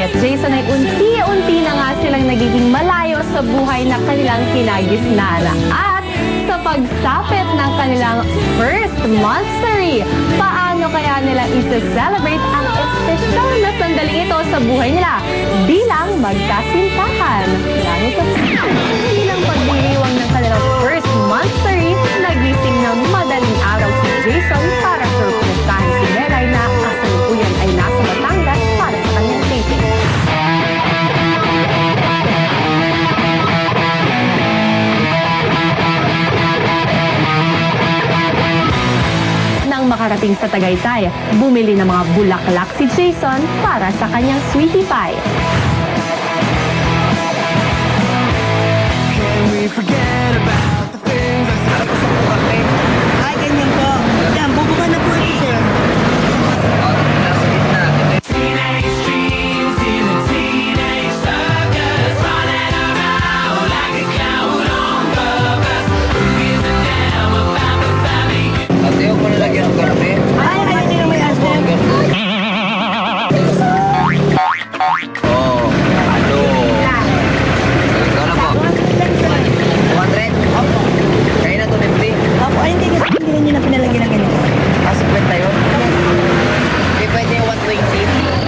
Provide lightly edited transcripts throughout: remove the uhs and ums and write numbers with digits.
at Jason ay unti-unti na nga silang nagiging malayo sa buhay na kanilang kinagisnan. At sa pagsapit ng kanilang first monthsary, paano kaya nila isa-celebrate ang espesyal na sandaling ito sa buhay nila bilang magkasintahan? Bilang pagdiriwang ng kanilang first monthsary, nagising ng madaling araw si Jason para surpresahan si Melay na kasalukuyan ay nasa Batangas para sa kanyang taping. Nang makarating sa Tagaytay, bumili ng mga bulaklak si Jason para sa kanyang sweetie pie. Ay, ganyan po. Yan, bubuka na po ito, sir. Ate, huwag mo nalagyan ng karne. Ay, ayaw niyo na may asin. Oo. Ano? Ikaw na po. 200? Opo. Kaya na ito, Nipli. Opo, ay hindi kasi hindi niyo na pinalagyan ng ganito. Kasi kwenta yun. Hindi pwede yung 120.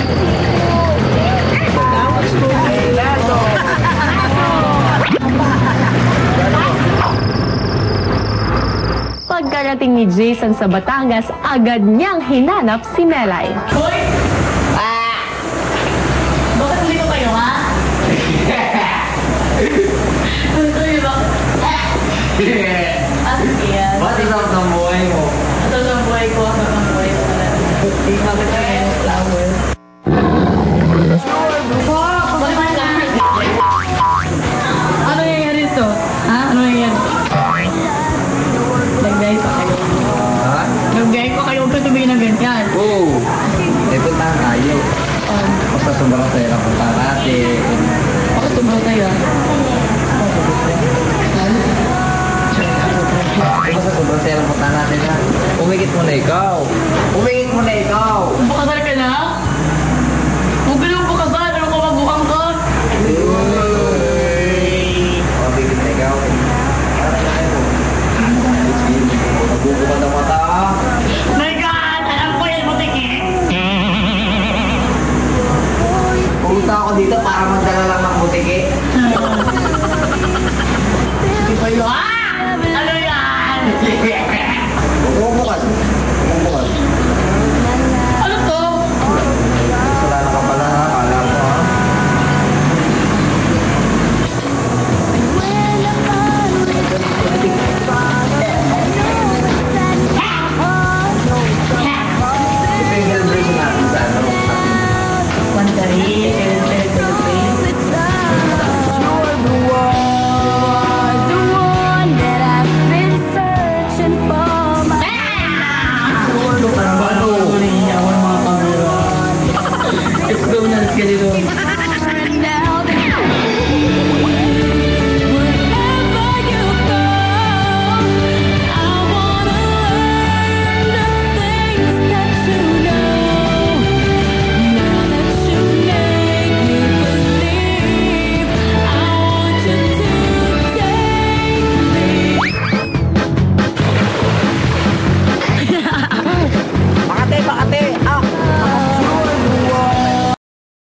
Pagkarating ni Jason sa Batangas, agad niyang hinanap si Melay. Hoy! Bakit dito kayo, ha? Gusto niyo ba? Yan. Ba't isang ng buhay mo? Ito ang buhay ko, ako ang buhay ko. Bakit kayo yung flower? Ano nangyayari ito? Ha? Ano nangyayari? Nagbiyay pa kayo. Ha? Nagbiyay pa kayo. Huwag ka sabihin ng ganyan. Oo. Ito na tayo. Basta sobrang saya ng punta natin. Bakit sobrang tayo? Basta sobrang saya ng punta natin ha. Umigit mo na ikaw. Umigit mo na ikaw. Baka talaga